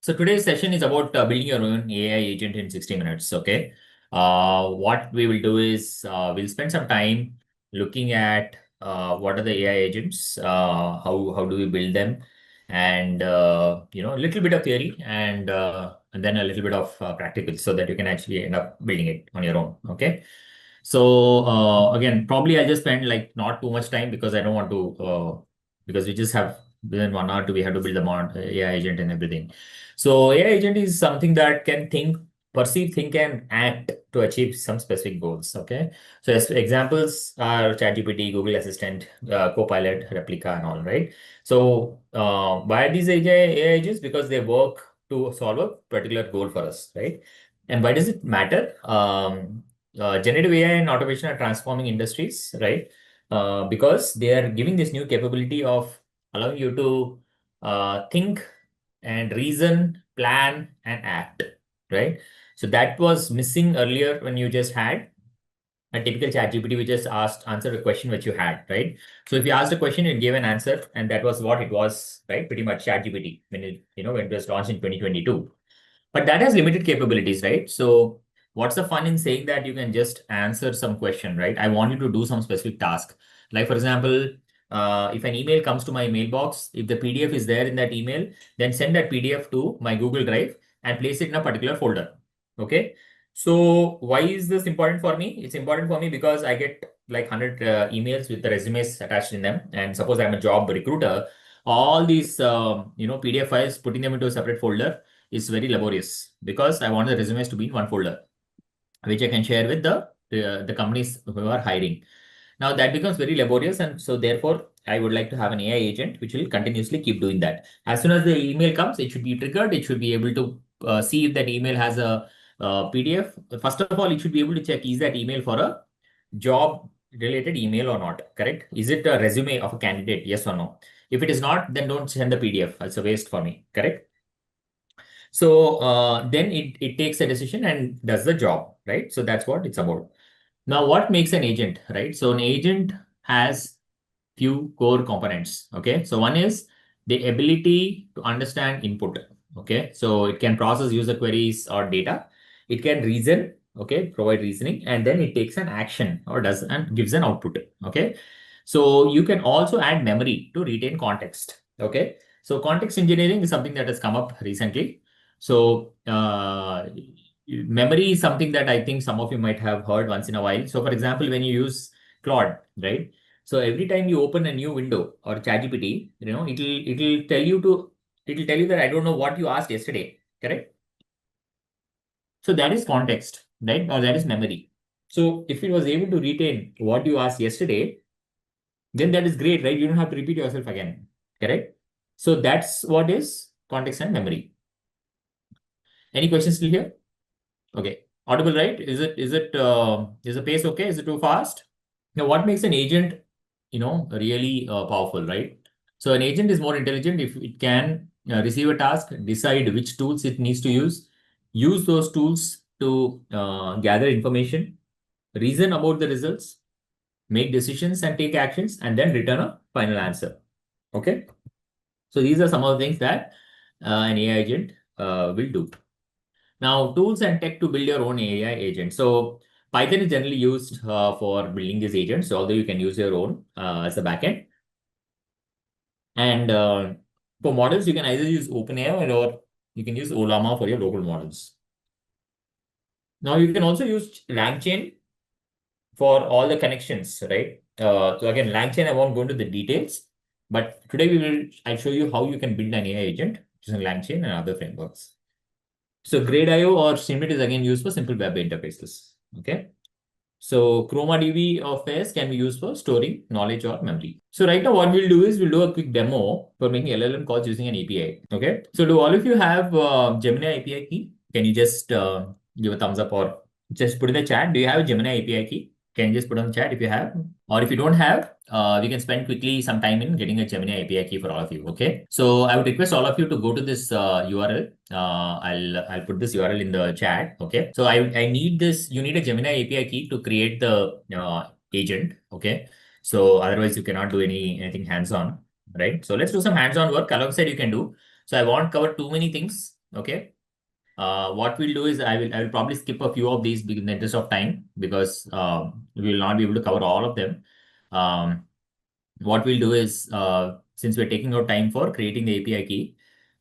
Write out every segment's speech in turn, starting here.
So today's session is about building your own AI agent in 60 minutes. Okay. What we will do is we'll spend some time looking at what are the AI agents, how do we build them, and a little bit of theory and then a little bit of practical, so that you can actually end up building it on your own. Okay. So again, probably I'll just spend like not too much time because I don't want to because we just have within 1 hour we have to build the AI agent and everything. So AI agent is something that can think, perceive, think, and act to achieve some specific goals. Okay. So as examples are ChatGPT, Google Assistant, Copilot, Replica, and all, right? So why are these AI agents? Because they work to solve a particular goal for us, right? And why does it matter? Generative AI and automation are transforming industries, right? Because they are giving this new capability of allowing you to think and reason, plan, and act, right? So that was missing earlier when you just had a typical chat GPT, which just answered a question which you had, right? So if you asked a question, it gave an answer, and that was what it was, right? Pretty much chat GPT when it was launched in 2022. But that has limited capabilities, right? So what's the fun in saying that you can just answer some question, right? I want you to do some specific task. Like, for example, if an email comes to my mailbox, if the PDF is there in that email, then send that PDF to my Google Drive and place it in a particular folder. Okay. So why is this important for me? It's important for me because I get like 100 emails with the resumes attached in them. And suppose I'm a job recruiter, all these, PDF files, putting them into a separate folder is very laborious because I want the resumes to be in one folder, which I can share with the companies who are hiring. Now that becomes very laborious, and so therefore I would like to have an AI agent which will continuously keep doing that. As soon as the email comes, it should be triggered. It should be able to see if that email has a PDF. First of all, it should be able to check, is that email for a job related email or not? Correct? Is it a resume of a candidate? Yes or no? If it is not, then don't send the PDF. It's a waste for me. Correct? So then it takes a decision and does the job, right? So that's what it's about. Now, what makes an agent, right? So an agent has few core components. Okay. So one is the ability to understand input. Okay. So it can process user queries or data. It can reason, okay, provide reasoning, and then it takes an action or does and gives an output. Okay. So you can also add memory to retain context. Okay. So context engineering is something that has come up recently. So memory is something that I think some of you might have heard once in a while. So for example, when you use Claude, right? So every time you open a new window or ChatGPT, it'll tell you that I don't know what you asked yesterday. Correct? So that is context, right? Or that is memory. So if it was able to retain what you asked yesterday, then that is great, right? You don't have to repeat yourself again. Correct? So that's what is context and memory. Any questions still here? Okay. Audible, right? Is the pace okay? Is it too fast? Now, what makes an agent, really powerful, right? So an agent is more intelligent if it can receive a task, decide which tools it needs to use those tools to gather information, reason about the results, make decisions and take actions, and then return a final answer. Okay. So these are some of the things that an AI agent will do. Now, tools and tech to build your own AI agent. So Python is generally used for building these agents, although you can use your own as a backend. And for models, you can either use OpenAI or you can use Olama for your local models. Now, you can also use LangChain for all the connections, right? So again, LangChain, I won't go into the details, but today I'll show you how you can build an AI agent using LangChain and other frameworks. So Grade.io or Streamlit is again used for simple web interfaces. Okay. So ChromaDB or Fairs can be used for storing knowledge or memory. So right now what we'll do is we'll do a quick demo for making LLM calls using an API. Okay. So do all of you have Gemini API key? Can you just give a thumbs up or just put in the chat? Do you have a Gemini API key? Can you just put on the chat if you have? Or if you don't have, we can spend quickly some time in getting a Gemini API key for all of you. Okay. So I would request all of you to go to this URL. I'll put this URL in the chat. Okay. So I need this. You need a Gemini API key to create the agent. Okay. So otherwise you cannot do anything hands-on, right? So let's do some hands-on work alongside you can do. So I won't cover too many things. Okay. What we'll do is I will probably skip a few of these in the interest of time because we will not be able to cover all of them. Um, what we'll do is since we're taking our time for creating the API key,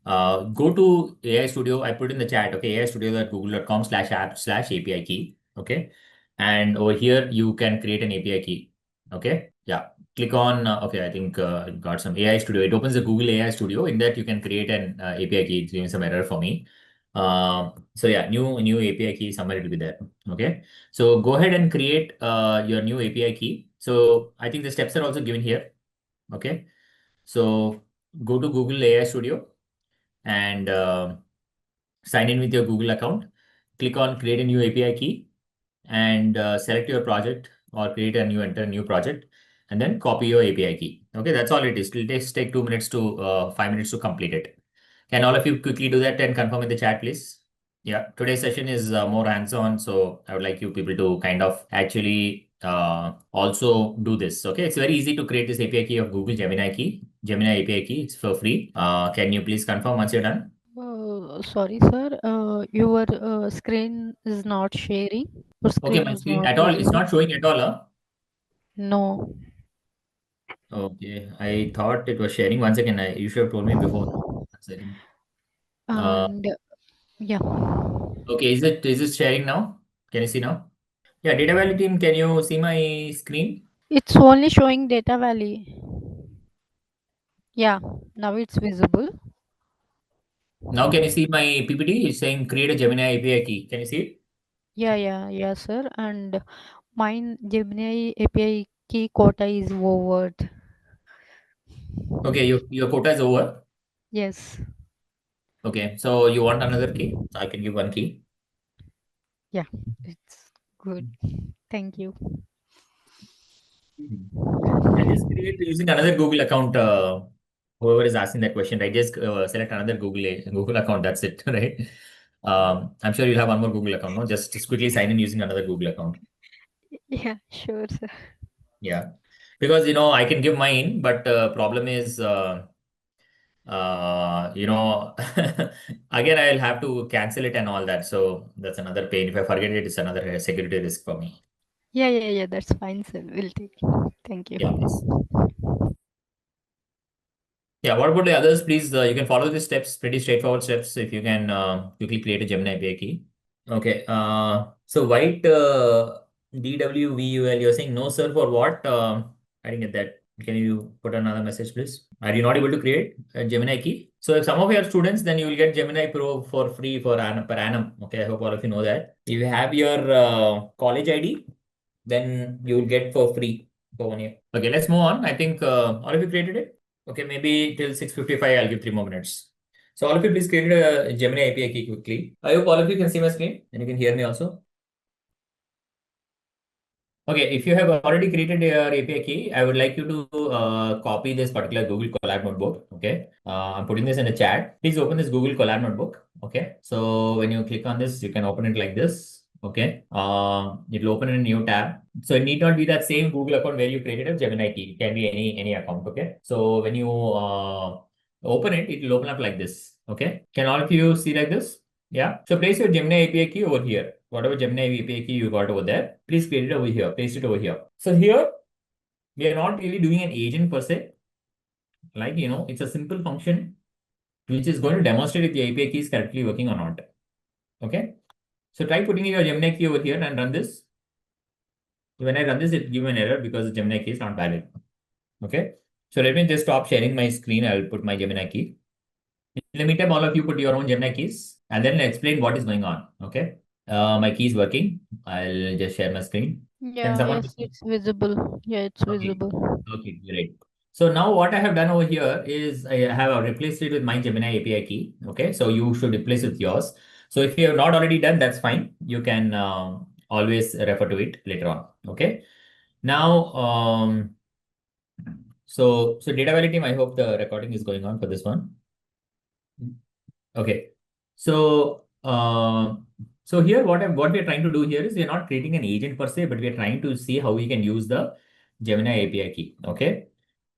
go to AI Studio. I put in the chat. Okay, aistudio.google.com/app/API key. Okay, and over here you can create an API key. Okay, yeah. Click on okay. I think it got some AI Studio. It opens the Google AI Studio. In that you can create an API key. It's giving some error for me. So yeah, new API key somewhere it will be there. Okay, so go ahead and create your new API key. So I think the steps are also given here. Okay, so go to Google AI Studio and sign in with your Google account. Click on create a new API key and select your project or create a new enter a new project and then copy your API key. Okay, that's all it is. It will take 2 minutes to 5 minutes to complete it. Can all of you quickly do that and confirm in the chat, please? Yeah, today's session is more hands-on, so I would like you people to kind of actually also do this. Okay, it's very easy to create this API key of Google Gemini API key. It's for free. Can you please confirm once you're done? Sorry, sir. Your screen is not sharing. Your Okay, screen my is screen not at all. It's visible. not showing at all. Huh? No. Okay, I thought it was sharing. Once again, you should have told me before. One second. Uh, And yeah, okay, is it sharing now? Can you see now? Yeah, Data Valley team, can you see my screen? it's only showing Data Valley. Yeah, now it's visible. Now can you see my PPT? It's saying create a Gemini API key. Can you see it? Yeah, sir. And mine Gemini API key quota is over. Okay, your quota is over. Yes. Okay, so you want another key? I can give one key. Yeah, it's good. Thank you. Mhm. And just create using another Google account. Whoever is asking that question, right? Just select another Google account. That's it, right? I'm sure you'll have one more Google account. No, just quickly sign in using another Google account. Yeah, sure, sir. Yeah, because I can give mine, but problem is again I'll have to cancel it and all that. So that's another pain. If I forget it, it's another security risk for me. Yeah. That's fine, sir. We'll take. Thank you. Yeah, please. Yeah, what about the others? Please, you can follow the steps, pretty straightforward steps. If you can quickly create a Gemini API key. Okay. So white DWVUL, you're saying no, sir, for what? I didn't get that. Can you put another message, please? Are you not able to create a Gemini key? So if some of your students, then you will get Gemini Pro for free for per annum. Okay, I hope all of you know that. If you have your college ID, then you will get for free for 1 year. Okay, let's move on. I think all of you created it. Okay, maybe till 6:55, I'll give 3 more minutes. So all of you please create a Gemini API key quickly. I hope all of you can see my screen and you can hear me also. Okay, if you have already created your API key, I would like you to copy this particular Google Colab notebook. Okay, I'm putting this in the chat. Please open this Google Colab notebook. Okay, so when you click on this, you can open it like this. Okay, it'll open in a new tab. So it need not be that same Google account where you created a Gemini key. It can be any account. Okay, so when you open it, it will open up like this. Okay, can all of you see like this? Yeah. So place your Gemini API key over here. Whatever Gemini API key you got over there, please create it over here. Paste it over here. So here we are not really doing an agent per se. Like it's a simple function which is going to demonstrate if the API key is correctly working or not. Okay. So try putting your Gemini key over here and run this. When I run this, it give an error because the Gemini key is not valid. Okay. So let me just stop sharing my screen. I'll put my Gemini key. In the meantime, all of you put your own Gemini keys and then explain what is going on. Okay. My key is working. I'll just share my screen. Can Yeah, someone? yes, it's visible. Yeah, it's Okay. visible. Okay, great. So now what I have done over here is I have replaced it with my Gemini API key. Okay. So you should replace it with yours. So if you have not already done, that's fine. You can always refer to it later on. Okay. Now, so data validity team, I hope the recording is going on for this one. Okay. So, so here what we're trying to do here is we're not creating an agent per se, but we're trying to see how we can use the Gemini API key. Okay.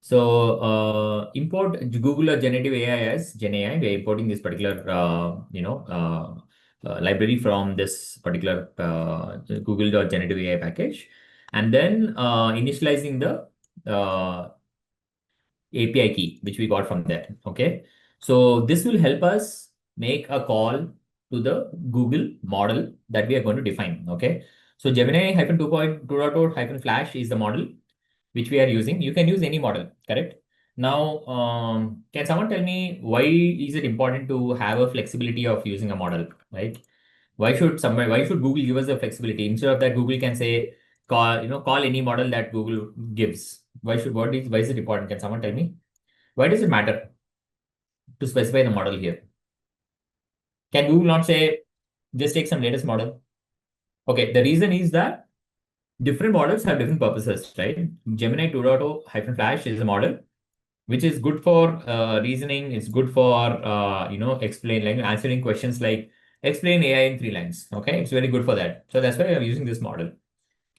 So import Google or generative AI as Gen AI. We are importing this particular library from this particular Google or generative AI package, and then initializing the API key which we got from there. Okay, so this will help us make a call to the Google model that we are going to define. Okay, so Gemini hyphen 2.2.0 hyphen Flash is the model which we are using. You can use any model, correct? Now, can someone tell me why is it important to have a flexibility of using a model, right? Why should Google give us the flexibility instead of that Google can say call any model that Google gives? Why is it important? Can someone tell me? Why does it matter to specify the model here? Can Google not say just take some latest model? Okay, the reason is that different models have different purposes, right? Gemini 2.0 hyphen Flash is a model which is good for reasoning. It's good for explain like answering questions like explain AI in 3 lines. Okay, it's very good for that. So that's why I'm using this model.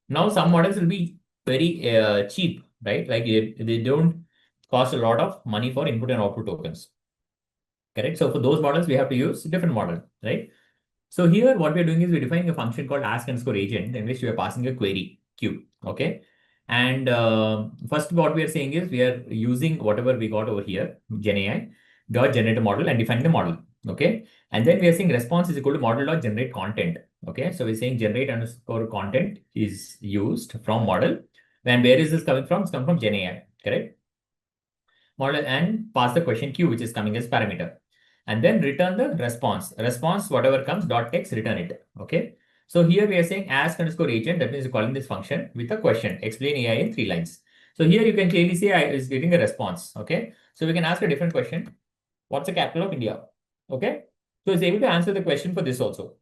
Now some models will be very cheap, right? Like they don't cost a lot of money for input and output tokens. Correct. So for those models, we have to use different model, right? So here, what we're doing is we're defining a function called ask underscore agent in which we are passing a query queue. Okay. And first, what we are saying is we are using whatever we got over here, Gen AI dot generate a model and defining the model. Okay. And then we are saying response is equal to model dot generate content. Okay. So we're saying generate underscore content is used from model. And where is this coming from? It's coming from Gen AI. Correct. Model and pass the question queue, which is coming as parameter, and then return the response whatever comes dot text, return it. Okay, so here we are saying ask underscore agent, that means you're calling this function with a question, explain AI in 3 lines. So here you can clearly see I is getting a response. Okay, so we can ask a different question. What's the capital of India? Okay, so it's able to answer the question for this also.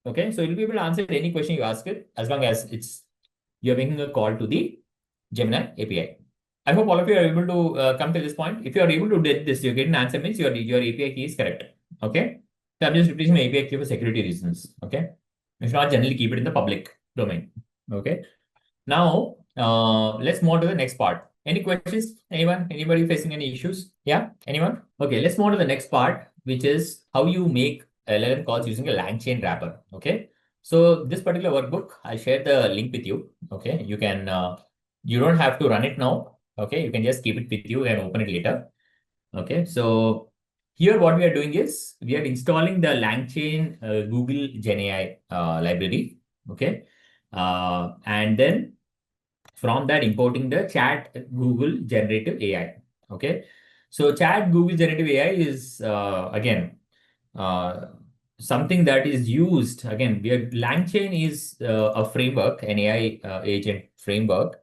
Okay, so you'll be able to answer any question you ask it as long as it's you're making a call to the Gemini API. I hope all of you are able to come to this point. If you are able to get this, you get an answer means your API key is correct. Okay. So I'm just replacing my API key for security reasons. Okay. If not, generally keep it in the public domain. Okay. Now, let's move on to the next part. Any questions? Anyone? Anybody facing any issues? Yeah? Anyone? Okay, let's move on to the next part, which is how you make LLM calls using a LangChain wrapper. Okay. So this particular workbook, I'll share the link with you. Okay. You can, you don't have to run it now. Okay. You can just keep it with you and open it later. Okay. So here what we are doing is we are installing the LangChain Google Gen AI library. Okay. And then from that importing the chat Google generative AI. Okay. So chat Google generative AI is again uh, something that is used again. LangChain is a framework, an AI agent framework,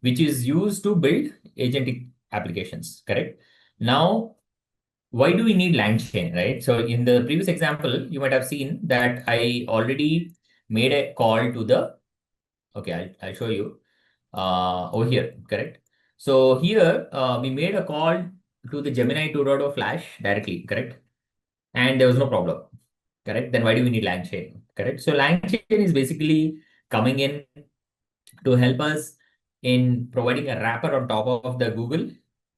which is used to build agentic applications. Correct. Now, why do we need LangChain, right? So in the previous example, you might have seen that I already made a call to the. Okay, I'll show you over here, correct? So here we made a call to the Gemini 2.0 Flash directly, correct? And there was no problem, correct? Then why do we need LangChain, correct? So LangChain is basically coming in to help us in providing a wrapper on top of the Google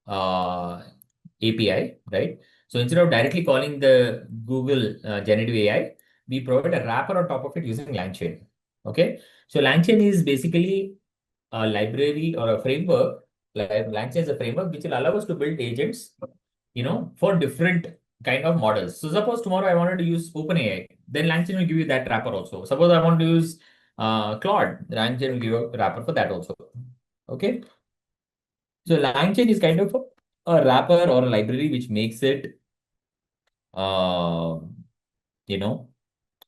uh, API, right? So instead of directly calling the Google generative AI, we provide a wrapper on top of it using LangChain. Okay, so LangChain is basically a library or a framework. Like LangChain is a framework which will allow us to build agents, for different kind of models. So suppose tomorrow I wanted to use OpenAI, then LangChain will give you that wrapper also. Suppose I want to use Claude, LangChain will give you a wrapper for that also. Okay. So LangChain is kind of a wrapper or a library which makes it, uh, you know,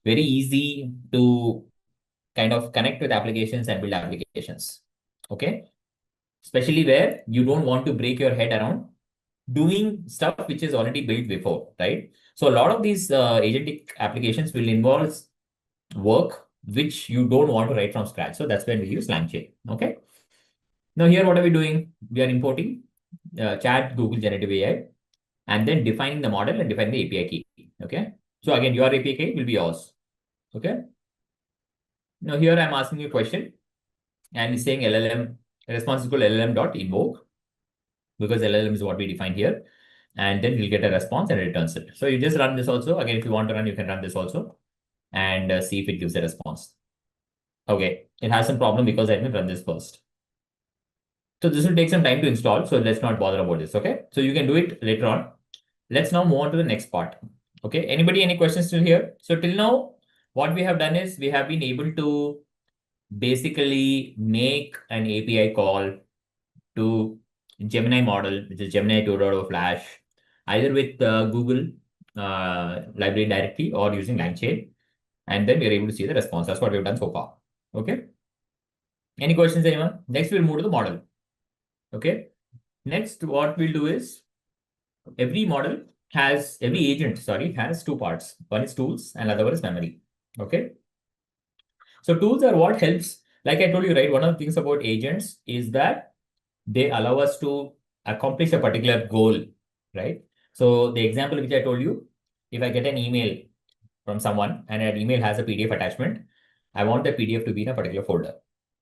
very easy to kind of connect with applications and build applications. Okay. Especially where you don't want to break your head around doing stuff which is already built before, right? So a lot of these agentic applications will involve work which you don't want to write from scratch. So that's when we use LangChain. Okay. Now here, what are we doing? We are importing chat Google generative AI and then defining the model and defining the API key. Okay. So again, your API key will be yours. Okay. Now here I'm asking you a question and it's saying LLM response is equal to LLM dot invoke. because LLM is what we defined here. And then we'll get a response and it returns it. So you just run this also. Again, if you want to run, you can run this also and see if it gives a response. Okay, it has some problem because I didn't run this first. So this will take some time to install. So let's not bother about this. Okay, so you can do it later on. Let's now move on to the next part. Okay, anybody, any questions still here? So till now, what we have done is we have been able to basically make an API call to Gemini model, which is Gemini 2.0 Flash, either with Google library directly or using LangChain. And then we're able to see the response. That's what we've done so far. Okay. Any questions, anyone? Next, we'll move to the model. Okay. Next, what we'll do is every agent, has two parts. One is tools and other one is memory. Okay. So tools are what helps. Like I told you, right? One of the things about agents is that they allow us to accomplish a particular goal, right? So the example which I told you, if I get an email from someone and that email has a PDF attachment, I want the PDF to be in a particular folder.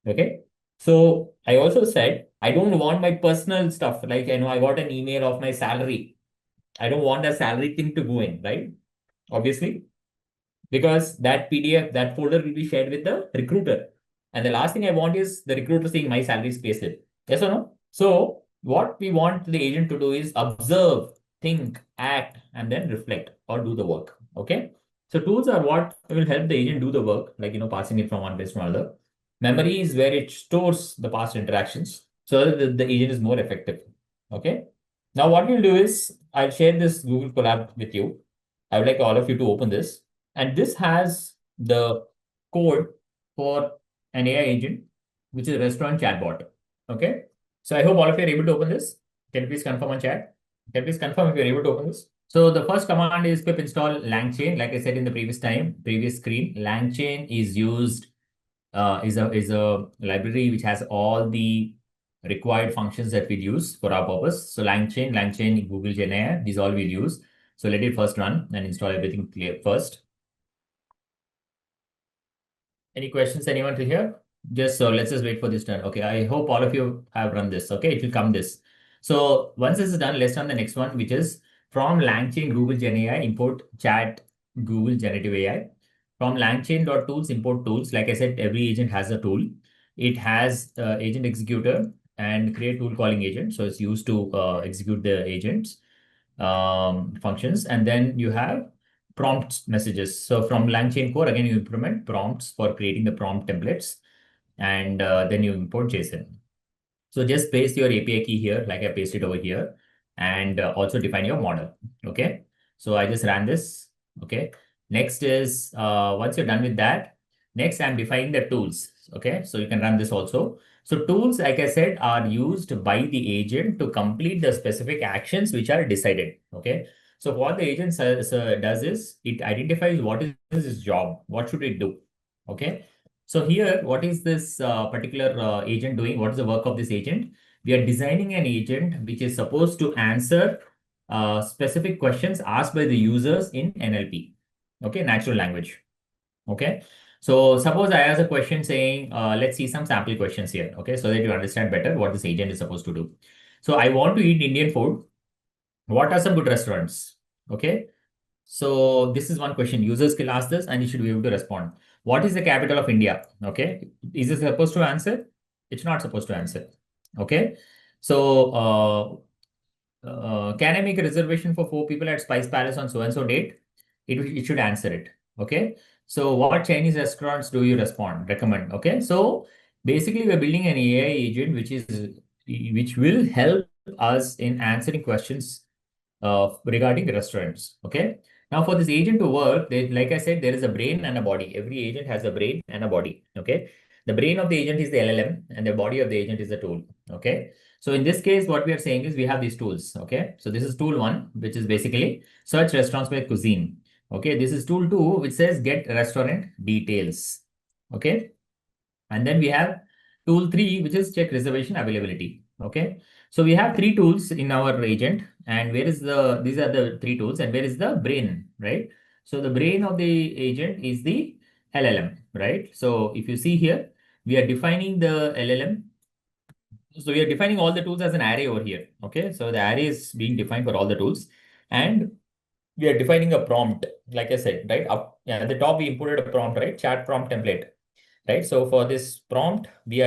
Okay. So I also said, I don't want my personal stuff. Like, I got an email of my salary. I don't want that salary thing to go in, right? Obviously, because that PDF, that folder will be shared with the recruiter. And the last thing I want is the recruiter seeing my salary payslip. Yes or no? So what we want the agent to do is observe, think, act, and then reflect or do the work. Okay. So tools are what will help the agent do the work, like, passing it from one place to another. Memory is where it stores the past interactions so that the agent is more effective. Okay. Now what we'll do is I'll share this Google Colab with you. I would like all of you to open this. And this has the code for an AI agent, which is a restaurant chatbot. Okay. So I hope all of you are able to open this. Can you please confirm on chat? Can you please confirm if you're able to open this? So the first command is pip install LangChain. Like I said in the previous screen, LangChain is used, is a library which has all the required functions that we use for our purpose. So LangChain, Google GenAI, these all we use. So let it first run and install everything clear first. Any questions, anyone to hear? Let's just wait for this turn. Okay, I hope all of you have run this. Okay, it will come this. So once this is done, let's run the next one, which is from LangChain Google GenAI, import chat Google generative AI. From LangChain.tools, import tools. Like I said, every agent has a tool. It has agent executor and create tool calling agent. So it's used to execute the agents functions. And then you have prompt messages. So from LangChain core, again, you implement prompts for creating the prompt templates, and then you import JSON. So just paste your API key here, like I pasted over here, and also define your model. Okay. So I just ran this. Okay. Next is, once you're done with that, next I'm defining the tools. Okay. So you can run this also. So tools, like I said, are used by the agent to complete the specific actions which are decided. Okay. So what the agent does is it identifies what is its job, what should it do. Okay. So here, what is this particular agent doing? What is the work of this agent? We are designing an agent which is supposed to answer specific questions asked by the users in NLP. Okay, natural language. Okay. So suppose I ask a question saying, let's see some sample questions here. Okay, so that you understand better what this agent is supposed to do. So I want to eat Indian food. What are some good restaurants? Okay. So this is one question. Users can ask this and you should be able to respond. What is the capital of India? Okay. Is it supposed to answer? It's not supposed to answer. Okay. So can I make a reservation for 4 people at Spice Palace on so and so date? It should answer it. Okay. So what Chinese restaurants do you recommend? Okay. So basically we're building an AI agent which will help us in answering questions regarding restaurants. Okay. Now, for this agent to work, like I said, there is a brain and a body. Every agent has a brain and a body. Okay. The brain of the agent is the LLM and the body of the agent is the tool. Okay. So in this case, what we are saying is we have these tools. Okay. So this is tool one, which is basically search restaurants by cuisine. Okay. This is tool two, which says get restaurant details. Okay. And then we have tool three, which is check reservation availability. Okay. So we have three tools in our agent, and these are the three tools, and where is the brain, right? So the brain of the agent is the LLM, right? So if you see here, we are defining the LLM So we are defining all the tools as an array over here. Okay. So the array is being defined for all the tools. And we are defining a prompt, like I said, right? Up at the top, we imported a prompt, right? Chat prompt template, right? So for this prompt, we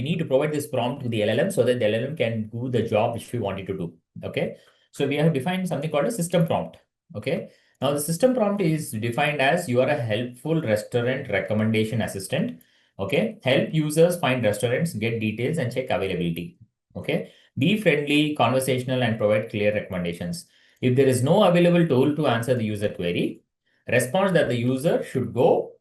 need to provide this prompt to the LLM so that the LLM can do the job which we want it to do. Okay. So we have defined something called a system prompt. Okay. Now the system prompt is defined as you are a helpful restaurant recommendation assistant. Okay. Help users find restaurants, get details, and check availability. Okay. Be friendly, conversational, and provide clear recommendations. If there is no available tool to answer the user query, response that the user should go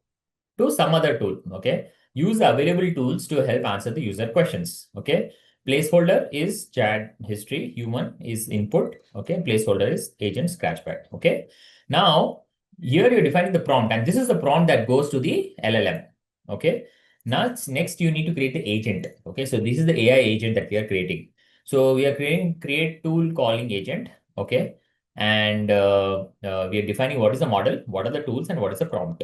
to some other tool. Okay. Use the available tools to help answer the user questions. Okay. Placeholder is chat history. Human is input. Okay. Placeholder is agent scratchpad. Okay. Now, here you're defining the prompt, and this is the prompt that goes to the LLM. Okay. Now, next you need to create the agent. Okay. So this is the AI agent that we are creating. So we are creating create tool calling agent. Okay. And we are defining what is the model, what are the tools, and what is the prompt.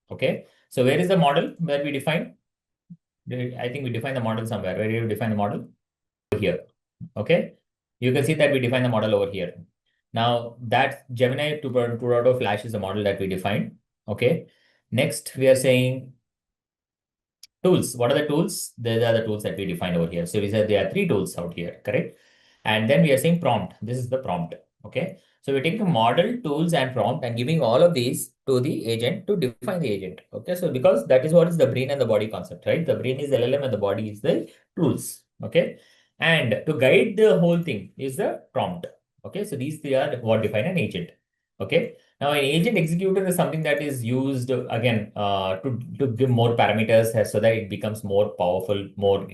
Okay. So where is the model where we define? I think we define the model somewhere. Where do you define the model? Here. Okay. You can see that we define the model over here. Now that Gemini 2.2 Flash is the model that we defined. Okay. Next, we are saying tools. What are the tools? These are the tools that we defined over here. So we said there are three tools out here, correct? And then we are saying prompt. This is the prompt. Okay. So we're taking model, tools, and prompt and giving all of these to the agent to define the agent. Okay. So because that is what is the brain and the body concept, right? The brain is the LLM and the body is the tools. Okay. And to guide the whole thing is the prompt. Okay. So these three are what define an agent. Okay. Now, an agent executor is something that is used again to give more parameters so that it becomes more powerful, more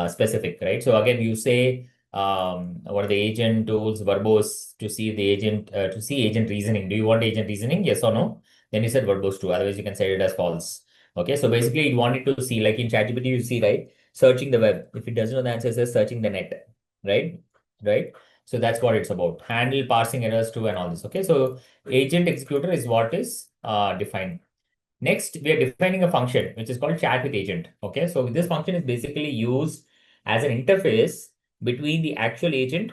specific, right? So again, you say what are the agent tools, verbose to see the agent to see agent reasoning. Do you want agent reasoning? Yes or no? Then you said verbose true. Otherwise, you can set it as false. Okay, so basically, you want it to see like in ChatGPT, you see right, searching the web. If it doesn't know the answer, it says searching the net, right? Right. So that's what it's about. Handle parsing errors too and all this. Okay, so agent executor is what is defined. Next, we are defining a function which is called chat with agent. Okay, so this function is basically used as an interface between the actual agent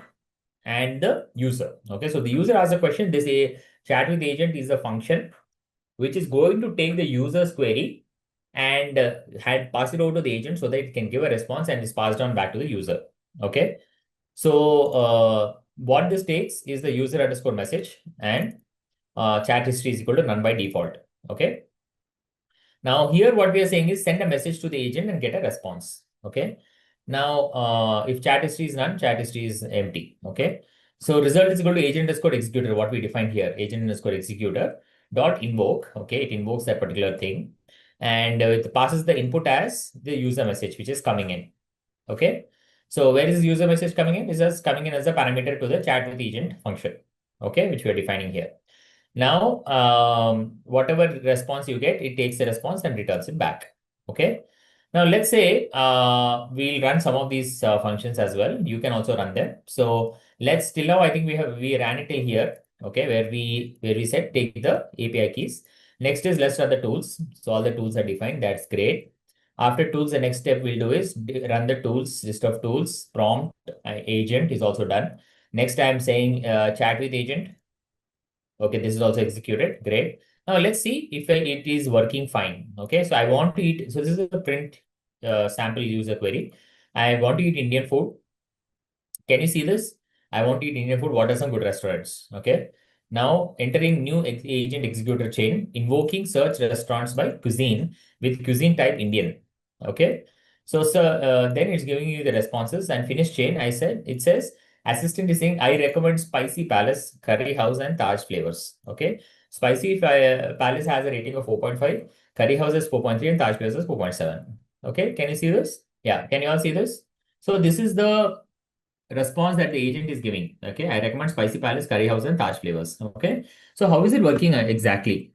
and the user. Okay, so the user asks a question. They say chat with agent is a function which is going to take the user's query and had pass it over to the agent so that it can give a response and is passed on back to the user. Okay, so what this takes is the user underscore message and chat history is equal to none by default. Okay. Now here what we are saying is send a message to the agent and get a response. Okay. Now if chat history is none, chat history is empty. Okay. So result is equal to agent underscore executor, what we defined here, agent underscore executor dot invoke. Okay. It invokes that particular thing and it passes the input as the user message, which is coming in. Okay. So where is user message coming in? Is just coming in as a parameter to the chat with agent function. Okay. Which we are defining here. Now, whatever response you get, it takes the response and returns it back. Okay. Now, let's say we'll run some of these functions as well. You can also run them. So let's till now, I think we ran it till here. Okay, where we said take the API keys. Next is let's run the tools. So all the tools are defined. That's great. After tools, the next step we'll do is run the tools list of tools. Prompt agent is also done. Next, I'm saying chat with agent. Okay, this is also executed. Great. Now let's see if it is working fine. Okay, so I want to eat. So this is the print sample user query. I want to eat Indian food. Can you see this? I want to eat Indian food. What are some good restaurants? Okay. Now entering new agent executor chain, invoking search restaurants by cuisine with cuisine type Indian. Okay. So then it's giving you the responses and finish chain. I said it says assistant is saying I recommend Spicy Palace, Curry House, and Taj flavors. Okay. Spicy Palace has a rating of 4.5, Curry House is 4.3, and Taj Palace is 4.7. Okay. Can you see this? Yeah. Can you all see this? So this is the response that the agent is giving. Okay, I recommend Spicy Palace, Curry House, and Taj flavors. Okay, so how is it working exactly?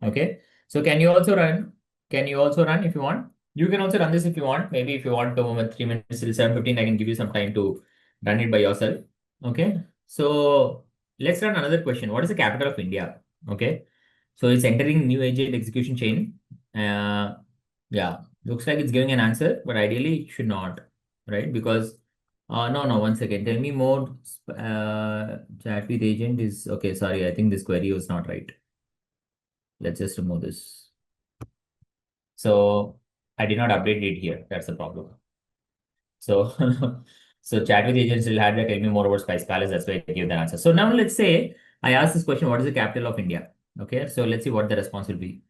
Okay, so can you also run? Can you also run if you want? You can also run this if you want. Maybe if you want to 3 minutes till 7:15, I can give you some time to run it by yourself. Okay, so let's run another question. What is the capital of India? Okay, so it's entering new agent execution chain. Uh, Yeah, looks like it's giving an answer, but ideally it should not, right? Because, no, no, one second. Tell me more. Chat with agent is okay. Sorry, I think this query was not right. Let's just remove this. So I did not update it here. That's the problem. So, so chat with agents will have to tell me more about Spice Palace. That's why I gave the answer. So now let's say I ask this question: what is the capital of India? Okay, so let's see what the response will be.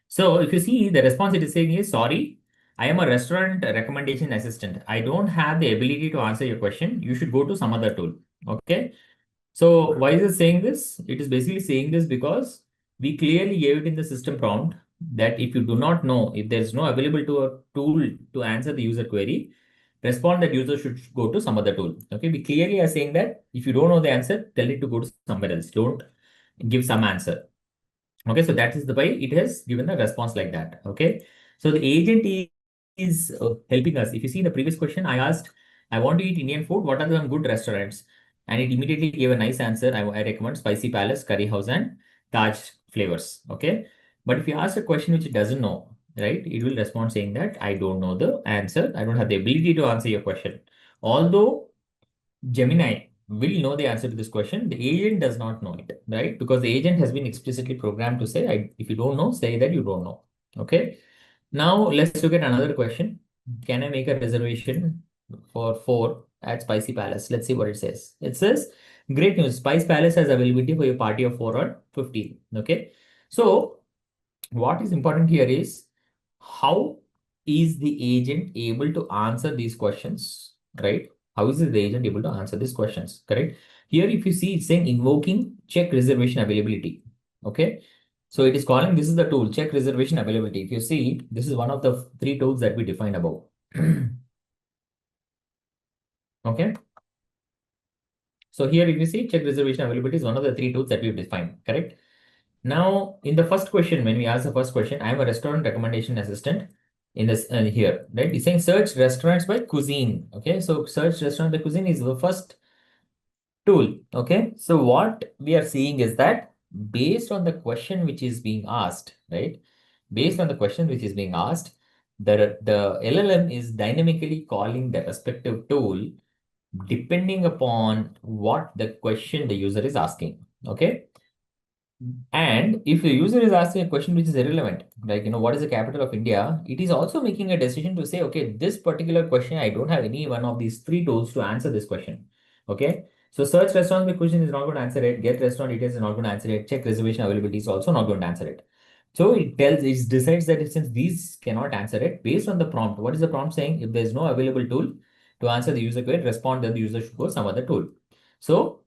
So if you see the response it is saying is sorry, I am a restaurant recommendation assistant. I don't have the ability to answer your question. You should go to some other tool. Okay. So why is it saying this? It is basically saying this because we clearly gave it in the system prompt that if you do not know, if there is no available to a tool to answer the user query, respond that user should go to some other tool. Okay. We clearly are saying that if you don't know the answer, tell it to go to somewhere else. Don't give some answer. Okay, so that is the way it has given a response like that. Okay, so the agent is helping us. If you see the previous question, I asked, I want to eat Indian food. What are some good restaurants? And it immediately gave a nice answer. I recommend Spicy Palace, Curry House, and Taj Flavors. Okay, but if you ask a question which it doesn't know, right, it will respond saying that I don't know the answer. I don't have the ability to answer your question. Although Gemini will know the answer to this question. The agent does not know it, right? Because the agent has been explicitly programmed to say, if you don't know, say that you don't know. Okay. Now let's look at another question. Can I make a reservation for four at Spicy Palace? Let's see what it says. It says, great news. Spice Palace has availability for your party of four on 15. Okay. So what is important here is how is the agent able to answer these questions, right? How is the agent able to answer these questions, correct? Here, if you see, it's saying invoking check reservation availability. Okay. So it is calling, this is the tool, check reservation availability. If you see, this is one of the three tools that we defined above. Okay. So here, if you see, check reservation availability is one of the three tools that we've defined, correct? Now, in the first question, when we ask the first question, I'm a restaurant recommendation assistant in this here, right? It's saying search restaurants by cuisine. Okay, so search restaurant by cuisine is the first tool. Okay, so what we are seeing is that based on the question which is being asked, right? Based on the question which is being asked, the LLM is dynamically calling the respective tool depending upon what the question the user is asking. Okay. And if the user is asking a question which is irrelevant, like, what is the capital of India? It is also making a decision to say, okay, this particular question, I don't have any one of these three tools to answer this question. Okay. So search restaurants by question is not going to answer it. Get restaurant details is not going to answer it. Check reservation availability is also not going to answer it. So it decides that since these cannot answer it, based on the prompt, what is the prompt saying? If there is no available tool to answer the user query, respond that the user should go some other tool. So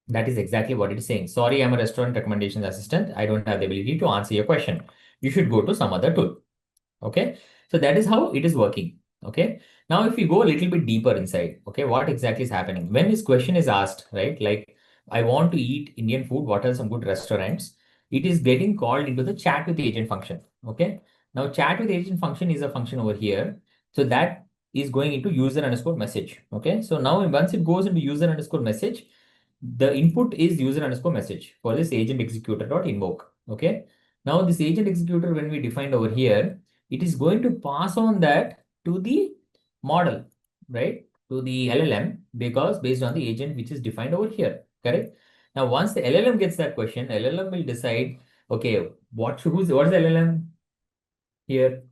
that is exactly what it is saying. Sorry, I'm a restaurant recommendations assistant. I don't have the ability to answer your question. You should go to some other tool. Okay. So that is how it is working. Okay. Now, if you go a little bit deeper inside, okay, what exactly is happening? When this question is asked, right? Like, I want to eat Indian food. What are some good restaurants? It is getting called into the chat with agent function. Okay. Now, chat with agent function is a function over here. So that is going into user underscore message. Okay. So now once it goes into user underscore message, the input is user underscore message for this agent executor dot invoke. Okay. Now this agent executor, when we defined over here, it is going to pass on that to the model, right? To the LLM, because based on the agent which is defined over here, correct? Now, once the LLM gets that question, LLM will decide, okay, what's the LLM here?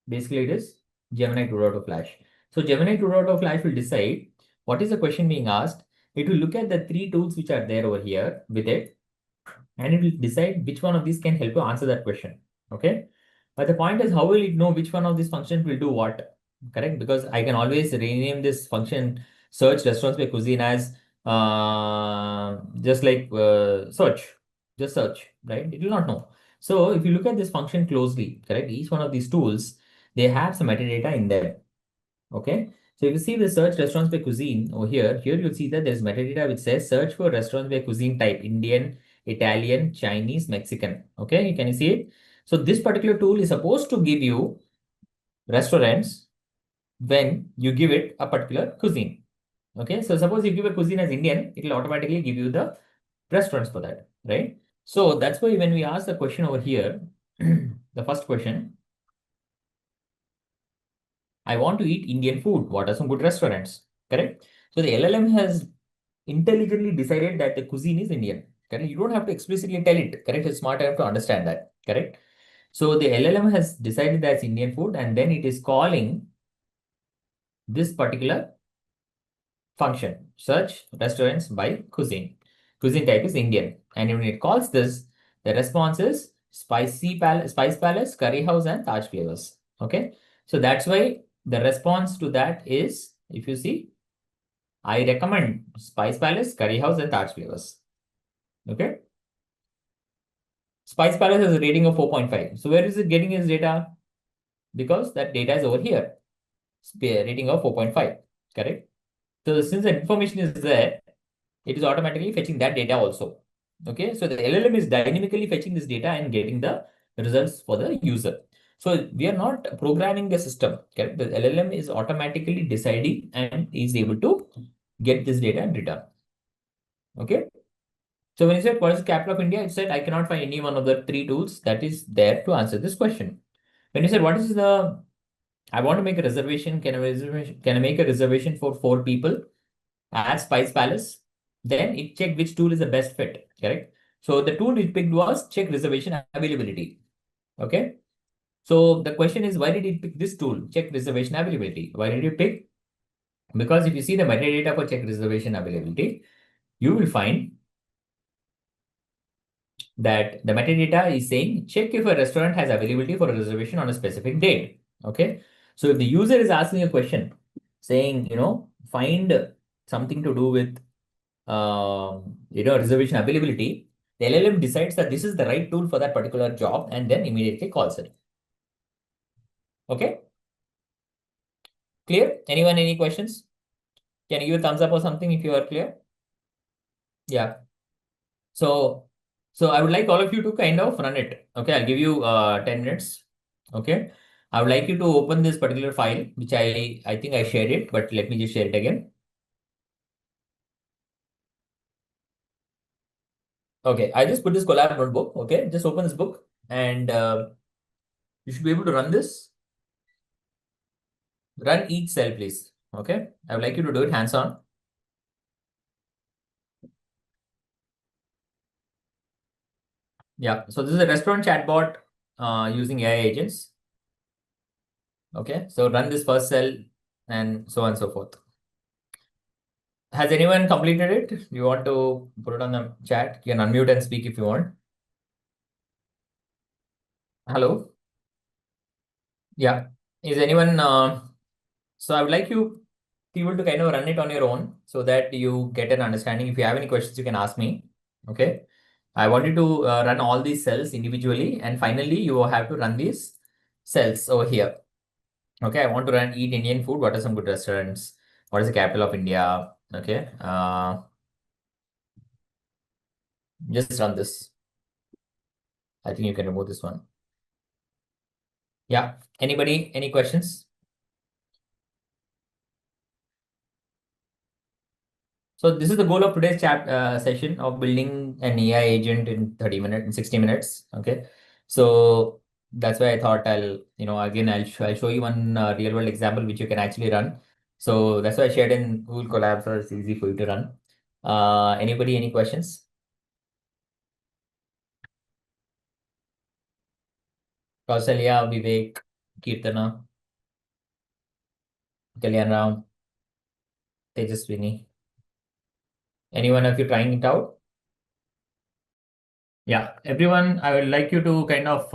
Basically, it is Gemini 2.0 Flash. So Gemini 2.0 Flash will decide what is the question being asked. It will look at the three tools which are there over here with it, and it will decide which one of these can help you answer that question. Okay. But the point is, how will it know which one of these functions will do what? Correct? Because I can always rename this function search restaurants by cuisine as just like just search, right? It will not know. So if you look at this function closely, correct, each one of these tools, they have some metadata in there. Okay. So if you see the search restaurants by cuisine over here you'll see that there's metadata which says search for restaurants by cuisine type, Indian, Italian, Chinese, Mexican. Okay. Can you see it? So this particular tool is supposed to give you restaurants when you give it a particular cuisine. Okay. So suppose you give a cuisine as Indian, it will automatically give you the restaurants for that, right? So that's why when we ask the question over here, the first question, I want to eat Indian food. What are some good restaurants? Correct. So the LLM has intelligently decided that the cuisine is Indian. Correct. You don't have to explicitly tell it. Correct. It's smart enough to understand that. Correct. So the LLM has decided that's Indian food, and then it is calling this particular function, search restaurants by cuisine. Cuisine type is Indian. And when it calls this, the response is Spice Palace, Curry House, and Taj Flavors. Okay. So that's why the response to that is, if you see, I recommend Spice Palace, Curry House, and Taj Flavors. Okay. Spice Palace has a rating of 4.5. So where is it getting its data? Because that data is over here. Rating of 4.5. Correct. So since the information is there, it is automatically fetching that data also. Okay, so the LLM is dynamically fetching this data and getting the results for the user. So we are not programming the system. Correct? The LLM is automatically deciding and is able to get this data and return. Okay. So when you said what is the capital of India, it said I cannot find any one of the three tools that is there to answer this question. When you said what is the I want to make a reservation, can I make a reservation for 4 people at Spice Palace? Then it checked which tool is the best fit, correct? So the tool it picked was check reservation availability. Okay. So the question is, why did it pick this tool, check reservation availability? Why did it pick? Because if you see the metadata for check reservation availability, you will find that the metadata is saying check if a restaurant has availability for a reservation on a specific date. Okay. So if the user is asking a question saying, find something to do with reservation availability, the LLM decides that this is the right tool for that particular job and then immediately calls it. Okay, clear? Anyone, any questions? Can you give a thumbs up or something if you are clear? Yeah. So, I would like all of you to kind of run it. Okay, I'll give you 10 minutes. Okay. I would like you to open this particular file, which I think I shared it, but let me just share it again. Okay, I just put this collab notebook. Okay, just open this book and you should be able to run this. Run each cell, please. Okay. I would like you to do it hands on. Yeah. So this is a restaurant chatbot using AI agents. Okay. So run this first cell and so on and so forth. Has anyone completed it? Do you want to put it on the chat? You can unmute and speak if you want. Hello. Yeah. Is anyone? So I would like you people to kind of run it on your own so that you get an understanding. If you have any questions, you can ask me. Okay. I want you to run all these cells individually, and finally you will have to run these cells over here. Okay, I want to run eat Indian food. What are some good restaurants? What is the capital of India? Okay, just run this. I think you can remove this one. Yeah. Anybody? Any questions? So this is the goal of today's chat session of building an AI agent in 30 minutes, in 60 minutes. Okay. So that's why I thought again, I'll show you one real world example which you can actually run. So that's why I shared in Google Colab, so it's easy for you to run. Anybody, any questions? Kausalya, Vivek, Kirtana, Kalyan Ram, Tejaswini. Anyone of you trying it out? Yeah, everyone, I would like you to kind of,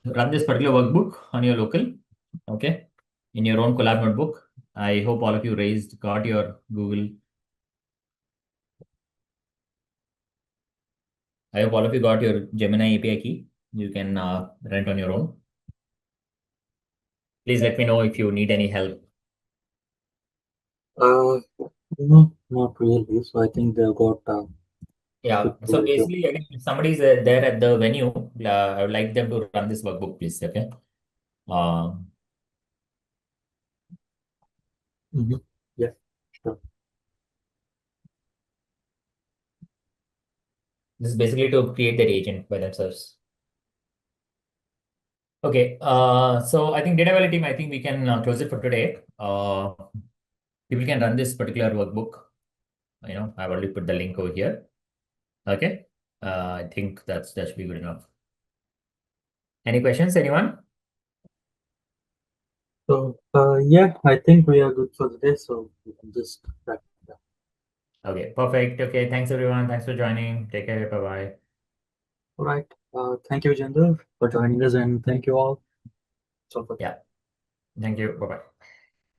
run this particular workbook on your local, okay, in your own collab notebook. I hope all of you got your Google. I hope all of you got your Gemini API key. You can run it on your own. Please let me know if you need any help. Uh, no, not really. So I think they got Yeah. So basically, again, if somebody is there at the venue, I would like them to run this workbook, please. Okay. Um, Yeah, sure. this is basically to create that agent by themselves. Okay. So I think Data Valley team, I think we can close it for today. People can run this particular workbook. I've already put the link over here. Okay. I think that should be good enough. Any questions, anyone? So, yeah, I think we are good for the day. So we can just wrap it up. Okay, perfect. Okay, thanks everyone. Thanks for joining. Take care. Bye-bye. All right. Thank you, Jinder, for joining us, and thank you all. So for Yeah. Thank you. Bye-bye.